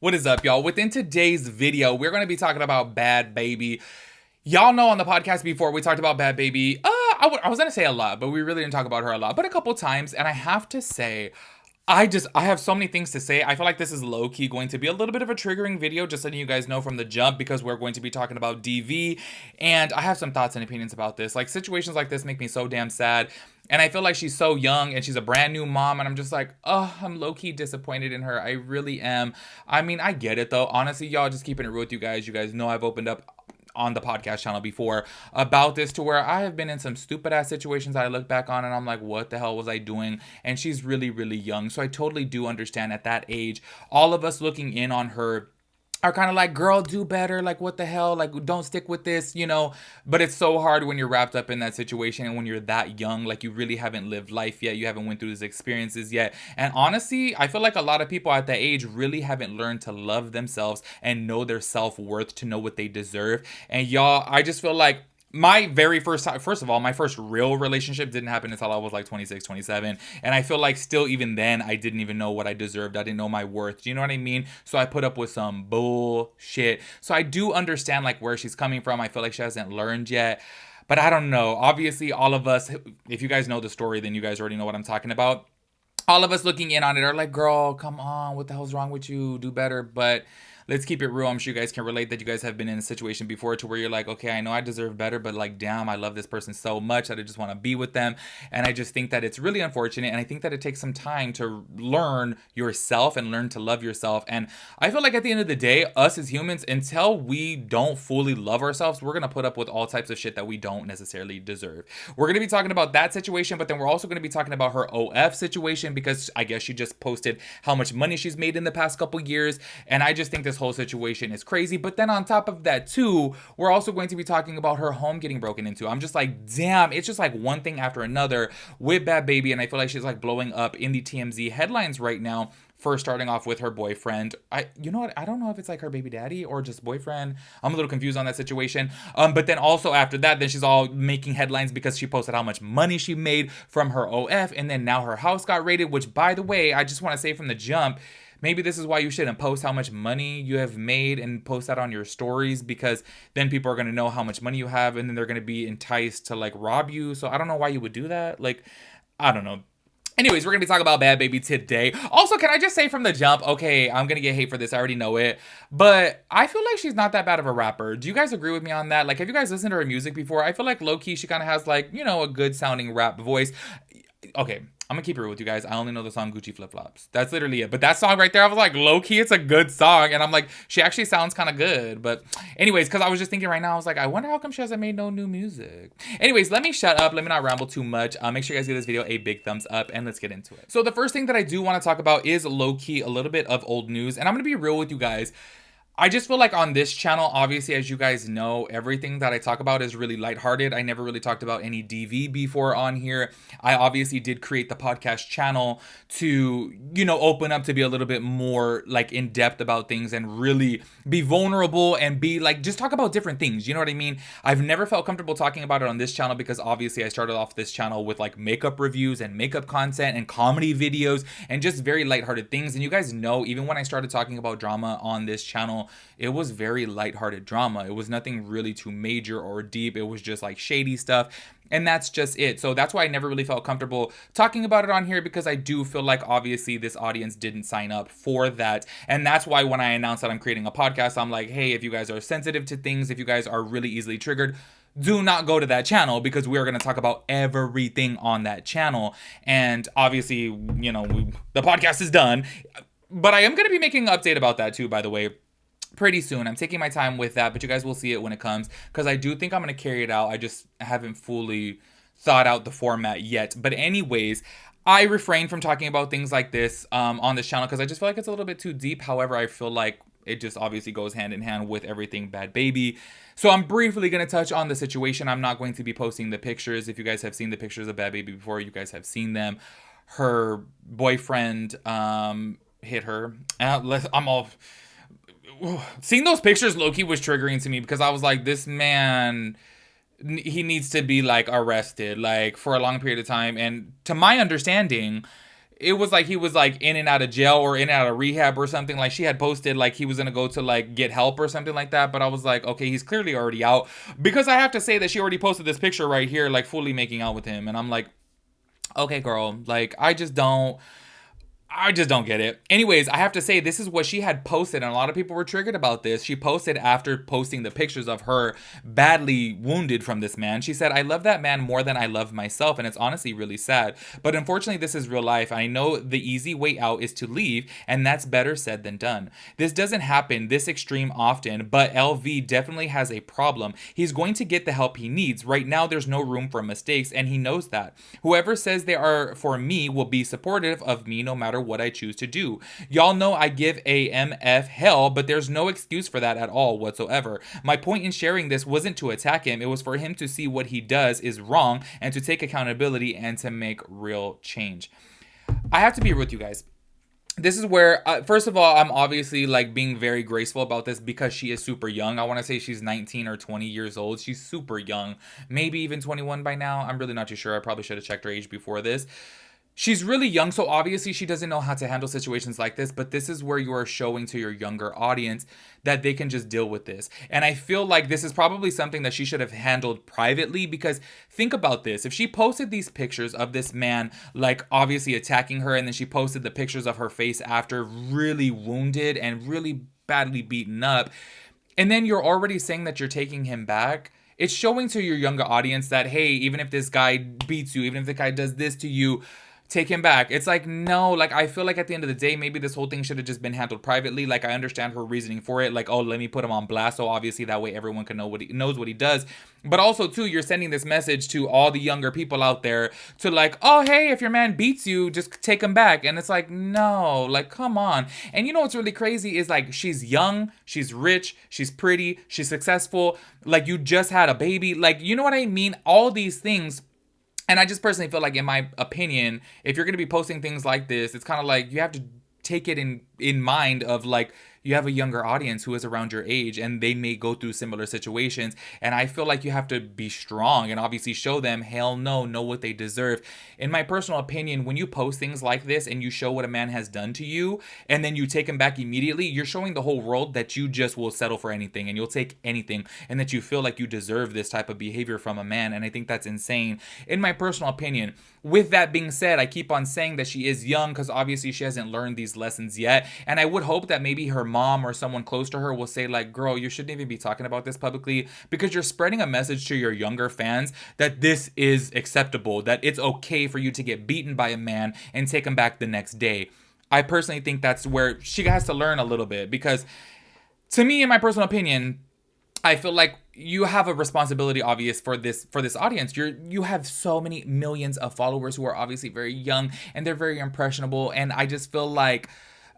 What is up, y'all? Within today's video, we're going to be talking about Bhad Bhabie. Y'all know on the podcast before we talked about Bhad Bhabie. I was going to say a lot, but we really didn't talk about her a lot, but a couple times. And I have to say, I have so many things to say. I feel like this is low-key going to be a little bit of a triggering video, just letting you guys know from the jump, because we're going to be talking about DV. And I have some thoughts and opinions about this. Like, situations like this make me so damn sad. And I feel like she's so young and she's a brand new mom. And I'm just like, oh, I'm low-key disappointed in her. I really am. I mean, I get it though. Honestly, y'all, just keeping it real with you guys. You guys know I've opened up on the podcast channel before about this, to where I have been in some stupid ass situations that I look back on and I'm like, what the hell was I doing? And she's really, really young. So I totally do understand at that age, all of us looking in on her are kind of like, girl, do better. Like, what the hell? Like, don't stick with this, you know? But it's so hard when you're wrapped up in that situation and when you're that young, like you really haven't lived life yet. You haven't went through these experiences yet. And honestly, I feel like a lot of people at that age really haven't learned to love themselves and know their self-worth, to know what they deserve. And y'all, I just feel like my very first time, first of all, my first real relationship didn't happen until I was like 26, 27. And I feel like still, even then, I didn't even know what I deserved. I didn't know my worth. Do you know what I mean? So I put up with some bullshit. So I do understand like where she's coming from. I feel like she hasn't learned yet. But I don't know. Obviously, all of us, if you guys know the story, then you guys already know what I'm talking about. All of us looking in on it are like, girl, come on. What the hell's wrong with you? Do better. But let's keep it real. I'm sure you guys can relate that you guys have been in a situation before to where you're like, okay, I know I deserve better, but like, damn, I love this person so much that I just want to be with them. And I just think that it's really unfortunate. And I think that it takes some time to learn yourself and learn to love yourself. And I feel like at the end of the day, us as humans, until we don't fully love ourselves, we're going to put up with all types of shit that we don't necessarily deserve. We're going to be talking about that situation, but then we're also going to be talking about her OF situation, because I guess she just posted how much money she's made in the past couple years. And I just think this whole situation is crazy. But then on top of that too, we're also going to be talking about her home getting broken into. I'm just like, damn, it's just like one thing after another with Bhad Bhabie. And I feel like she's like blowing up in the TMZ headlines right now. First starting off with her boyfriend. You know what? I don't know if it's like her baby daddy or just boyfriend. I'm a little confused on that situation. But then also after that, then she's all making headlines because she posted how much money she made from her OF. And then now her house got raided, which, by the way, I just want to say from the jump, maybe this is why you shouldn't post how much money you have made and post that on your stories, because then people are going to know how much money you have and then they're going to be enticed to like rob you. So I don't know why you would do that. Like, I don't know. Anyways, we're going to be talking about Bhad Bhabie today. Also, can I just say from the jump, okay, I'm going to get hate for this. I already know it. But I feel like she's not that bad of a rapper. Do you guys agree with me on that? Like, have you guys listened to her music before? I feel like low-key she kind of has like, you know, a good sounding rap voice. Okay, I'm gonna keep it real with you guys. I only know the song Gucci Flip Flops. That's literally it. But that song right there, I was like, low key, it's a good song. And I'm like, she actually sounds kind of good. But anyways, because I was just thinking right now, I was like, I wonder how come she hasn't made no new music. Anyways, let me shut up. Let me not ramble too much. Make sure you guys give this video a big thumbs up and let's get into it. So the first thing that I do want to talk about is low key a little bit of old news. And I'm gonna be real with you guys. I just feel like on this channel, obviously, as you guys know, everything that I talk about is really lighthearted. I never really talked about any DV before on here. I obviously did create the podcast channel to, you know, open up to be a little bit more like in depth about things and really be vulnerable and be like, just talk about different things. You know what I mean? I've never felt comfortable talking about it on this channel because obviously I started off this channel with like makeup reviews and makeup content and comedy videos and just very lighthearted things. And you guys know, even when I started talking about drama on this channel, it was very lighthearted drama. It was nothing really too major or deep. It was just like shady stuff. And that's just it. So that's why I never really felt comfortable talking about it on here, because I do feel like obviously this audience didn't sign up for that. And that's why when I announced that I'm creating a podcast, I'm like, hey, if you guys are sensitive to things, if you guys are really easily triggered, do not go to that channel, because we are going to talk about everything on that channel. And obviously, you know, the podcast is done. But I am going to be making an update about that too, by the way, pretty soon. I'm taking my time with that, but you guys will see it when it comes, because I do think I'm going to carry it out. I just haven't fully thought out the format yet. But anyways, I refrain from talking about things like this on this channel because I just feel like it's a little bit too deep. However, I feel like it just obviously goes hand in hand with everything Bhad Bhabie. So I'm briefly going to touch on the situation. I'm not going to be posting the pictures. If you guys have seen the pictures of Bhad Bhabie before, you guys have seen them. Her boyfriend hit her. I'm all... Seeing those pictures low-key was triggering to me, because I was like, this man, he needs to be like arrested like for a long period of time. And to my understanding, it was like he was like in and out of jail or in and out of rehab or something. Like she had posted like he was gonna go to like get help or something like that. But I was like, okay, he's clearly already out, because I have to say that she already posted this picture right here, like fully making out with him, and I'm like, okay, girl, like I just don't get it. Anyways, I have to say, this is what she had posted, and a lot of people were triggered about this. She posted after posting the pictures of her badly wounded from this man. She said, I love that man more than I love myself, and it's honestly really sad. But unfortunately, this is real life. I know the easy way out is to leave, and that's better said than done. This doesn't happen this extreme often, but LV definitely has a problem. He's going to get the help he needs. Right now, there's no room for mistakes, and he knows that. Whoever says they are for me will be supportive of me no matter what I choose to do. Y'all know I give a MF hell, but there's no excuse for that at all whatsoever. My point in sharing this wasn't to attack him, it was for him to see what he does is wrong and to take accountability and to make real change. I have to be real with you guys. This is where, first of all, I'm obviously like being very graceful about this because she is super young. I want to say she's 19 or 20 years old. She's super young, maybe even 21 by now. I'm really not too sure. I probably should have checked her age before this. She's really young, so obviously she doesn't know how to handle situations like this, but this is where you are showing to your younger audience that they can just deal with this. And I feel like this is probably something that she should have handled privately, because think about this. If she posted these pictures of this man, like obviously attacking her, and then she posted the pictures of her face after, really wounded and really badly beaten up, and then you're already saying that you're taking him back, it's showing to your younger audience that, hey, even if this guy beats you, even if the guy does this to you, take him back. It's like, no, like I feel like at the end of the day, maybe this whole thing should have just been handled privately. Like I understand her reasoning for it, like, oh, let me put him on blast, so obviously that way everyone can know what he knows what he does. But also too, you're sending this message to all the younger people out there to like, oh, hey, if your man beats you, just take him back. And it's like, no, like, come on. And you know what's really crazy is like, she's young, she's rich, she's pretty, she's successful, like you just had a baby, like, you know what I mean? All these things. And I just personally feel like, in my opinion, if you're going to be posting things like this, it's kind of like you have to take it in mind of like, you have a younger audience who is around your age and they may go through similar situations. And I feel like you have to be strong and obviously show them, hell no, know what they deserve. In my personal opinion, when you post things like this and you show what a man has done to you and then you take him back immediately, you're showing the whole world that you just will settle for anything and you'll take anything, and that you feel like you deserve this type of behavior from a man. And I think that's insane, in my personal opinion. With that being said, I keep on saying that she is young because obviously she hasn't learned these lessons yet. And I would hope that maybe her mom or someone close to her will say like, girl, you shouldn't even be talking about this publicly, because you're spreading a message to your younger fans that this is acceptable, that it's okay for you to get beaten by a man and take him back the next day. I personally think that's where she has to learn a little bit, because to me, in my personal opinion, I feel like you have a responsibility, obvious, for this audience. You have so many millions of followers who are obviously very young and they're very impressionable, and I just feel like,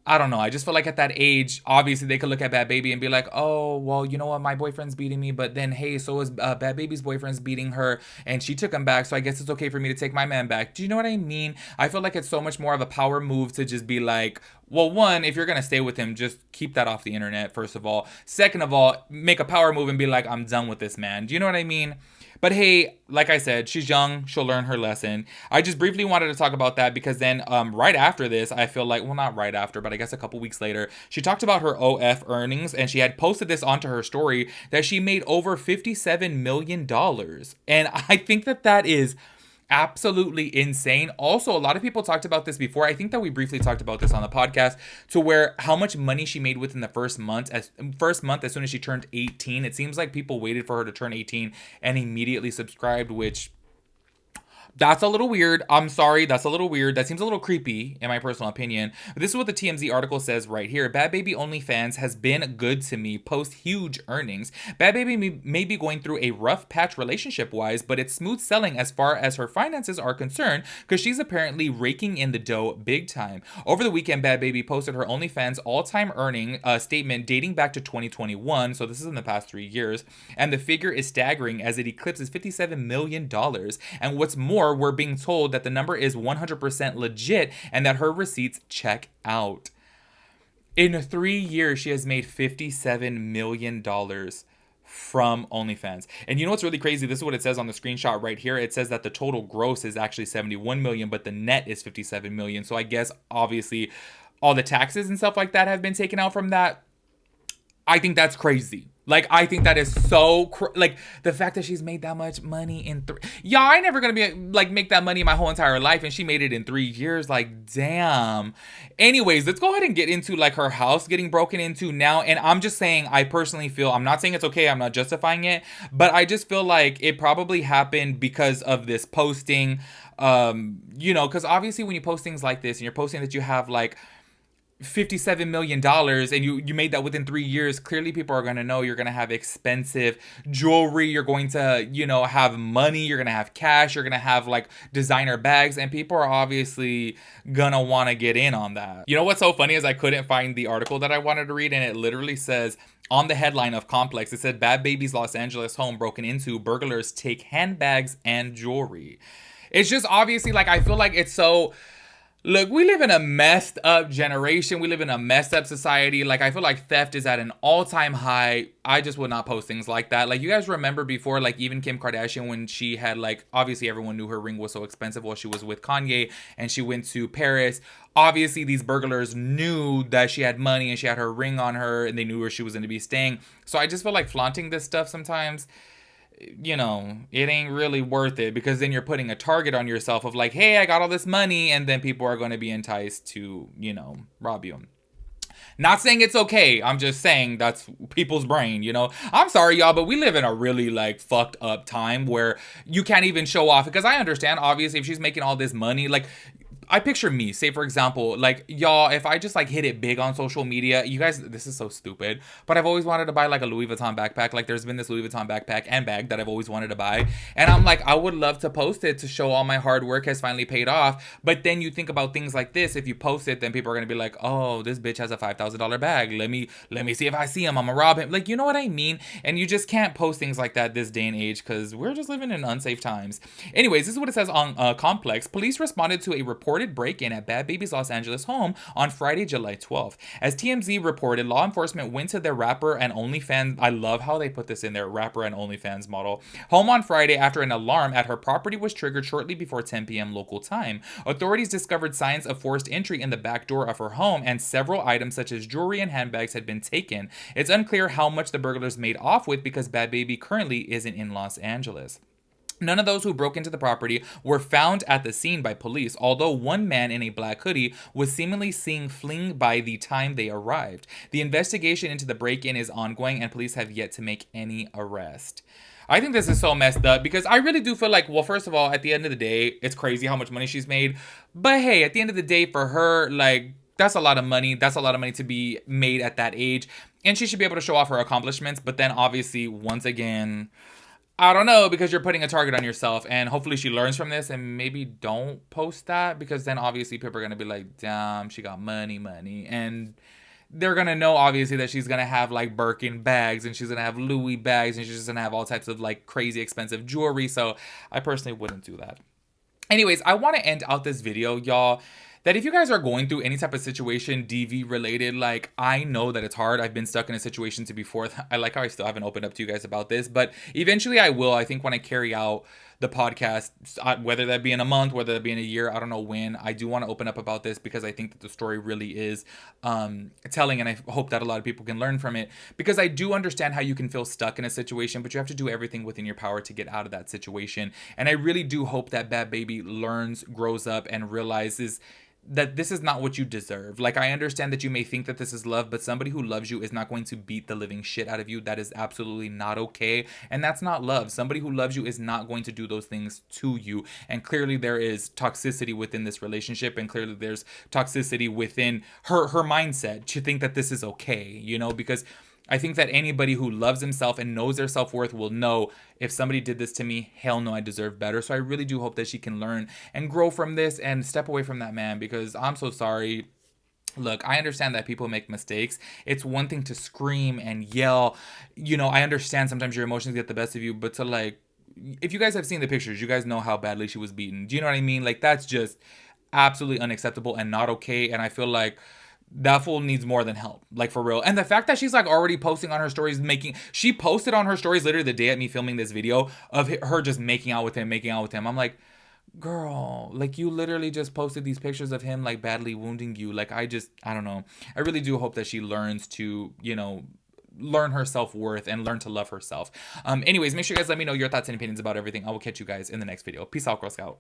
I don't know. I just feel like at that age, obviously they could look at Bhad Bhabie and be like, oh, well, you know what? My boyfriend's beating me. But then, hey, so is Bhad Bhabie's boyfriend's beating her and she took him back. So I guess it's okay for me to take my man back. Do you know what I mean? I feel like it's so much more of a power move to just be like, well, one, if you're going to stay with him, just keep that off the internet, first of all. Second of all, make a power move and be like, I'm done with this man. Do you know what I mean? But hey, like I said, she's young. She'll learn her lesson. I just briefly wanted to talk about that because then right after this, I feel like, well, not right after, but I guess a couple weeks later, she talked about her OF earnings, and she had posted this onto her story that she made over $57 million. And I think that is absolutely insane. Also, a lot of people talked about this before. I think that we briefly talked about this on the podcast, to where how much money she made within the first month as soon as she turned 18. It seems like people waited for her to turn 18 and immediately subscribed, which, that's a little weird. I'm sorry. That's a little weird. That seems a little creepy, in my personal opinion. But this is what the TMZ article says right here. Bhad Bhabie OnlyFans has been good to me. Post huge earnings. Bhad Bhabie may be going through a rough patch relationship-wise, but it's smooth selling as far as her finances are concerned, because she's apparently raking in the dough big time. Over the weekend, Bhad Bhabie posted her OnlyFans all-time earning statement dating back to 2021, so this is in the past 3 years, and the figure is staggering as it eclipses $57 million. And what's more, we're being told that the number is 100% legit and that her receipts check out. In 3 years, she has made $57 million. from OnlyFans. And you know what's really crazy? This is what it says on the screenshot right here. It says that the total gross is actually 71 million, but the net is 57 million. So I guess obviously all the taxes and stuff like that have been taken out from that. I think that's crazy. Like, I think that is so like the fact that she's made that much money in y'all, I ain't never gonna be like make that money my whole entire life, and she made it in 3 years. Like, damn. Anyways, let's go ahead and get into like her house getting broken into now. And I'm just saying, I personally feel, I'm not saying it's okay, I'm not justifying it, but I just feel like it probably happened because of this posting. You know, because obviously when you post things like this and you're posting that you have like $57 million and you made that within 3 years, clearly people are going to know you're going to have expensive jewelry, you're going to, you know, have money, you're going to have cash, you're going to have like designer bags, and people are obviously going to want to get in on that. You know what's so funny is I couldn't find the article that I wanted to read, and it literally says on the headline of Complex, it said Bhad Bhabie's Los Angeles home broken into, burglars take handbags and jewelry. It's just obviously like, I feel like it's so... Look, we live in a messed up generation. We live in a messed up society. Like, I feel like theft is at an all-time high. I just would not post things like that. Like, you guys remember before, like, even Kim Kardashian, when she had, like, obviously everyone knew her ring was so expensive while she was with Kanye, and she went to Paris. Obviously, these burglars knew that she had money and she had her ring on her, and they knew where she was going to be staying. So I just feel like flaunting this stuff sometimes, you know, it ain't really worth it, because then you're putting a target on yourself of like, hey, I got all this money, and then people are going to be enticed to, you know, rob you. Not saying it's okay. I'm just saying that's people's brain, you know. I'm sorry, y'all, but we live in a really like fucked up time where you can't even show off, because I understand obviously if she's making all this money, like, I picture me, say for example, like, y'all, if I just like hit it big on social media, you guys, this is so stupid, but I've always wanted to buy like a Louis Vuitton backpack. Like, there's been this Louis Vuitton backpack and bag that I've always wanted to buy, and I'm like, I would love to post it to show all my hard work has finally paid off. But then you think about things like this, if you post it, then people are gonna be like, oh, this bitch has a $5,000 bag, let me see if I see him, I'm gonna rob him. Like, you know what I mean? And you just can't post things like that this day and age, because we're just living in unsafe times. Anyways, this is what it says on Complex. Police responded to a reported break-in at Bhad Bhabie's Los Angeles home on Friday, July 12th. As TMZ reported, law enforcement went to their rapper and OnlyFans, I love how they put this in their rapper and OnlyFans model, home on Friday after an alarm at her property was triggered shortly before 10 p.m. local time. Authorities discovered signs of forced entry in the back door of her home, and several items such as jewelry and handbags had been taken. It's unclear how much the burglars made off with, because Bhad Bhabie currently isn't in Los Angeles. None of those who broke into the property were found at the scene by police, although one man in a black hoodie was seemingly seen fleeing by the time they arrived. The investigation into the break-in is ongoing, and police have yet to make any arrest. I think this is so messed up, because I really do feel like, well, first of all, at the end of the day, it's crazy how much money she's made. But hey, at the end of the day, for her, like, that's a lot of money. That's a lot of money to be made at that age. And she should be able to show off her accomplishments. But then obviously, once again, I don't know, because you're putting a target on yourself, and hopefully she learns from this and maybe don't post that, because then obviously people are going to be like, damn, she got money, and they're going to know obviously that she's going to have like Birkin bags, and she's going to have Louis bags, and she's going to have all types of like crazy expensive jewelry. So I personally wouldn't do that. Anyways, I want to end out this video, y'all, that if you guys are going through any type of situation DV related, like, I know that it's hard. I've been stuck in a situation to before. I like how I still haven't opened up to you guys about this, but eventually I will. I think when I carry out the podcast, whether that be in a month, whether that be in a year, I don't know when, I do want to open up about this, because I think that the story really is telling, and I hope that a lot of people can learn from it, because I do understand how you can feel stuck in a situation, but you have to do everything within your power to get out of that situation. And I really do hope that Bhad Bhabie learns, grows up, and realizes that this is not what you deserve. Like, I understand that you may think that this is love, but somebody who loves you is not going to beat the living shit out of you. That is absolutely not okay, and that's not love. Somebody who loves you is not going to do those things to you, and clearly there is toxicity within this relationship, and clearly there's toxicity within her mindset to think that this is okay, you know, because I think that anybody who loves himself and knows their self-worth will know, if somebody did this to me, hell no, I deserve better. So I really do hope that she can learn and grow from this and step away from that man, because I'm so sorry. Look, I understand that people make mistakes. It's one thing to scream and yell. You know, I understand sometimes your emotions get the best of you, but to like, if you guys have seen the pictures, you guys know how badly she was beaten. Do you know what I mean? Like, that's just absolutely unacceptable and not okay. And I feel like that fool needs more than help, like for real. And the fact that she's like already posting on her stories, she posted on her stories literally the day at me filming this video of her just making out with him, making out with him. I'm like, girl, like you literally just posted these pictures of him like badly wounding you. Like I don't know. I really do hope that she learns to, learn her self-worth and learn to love herself. Anyways, make sure you guys let me know your thoughts and opinions about everything. I will catch you guys in the next video. Peace out, Girl Scout.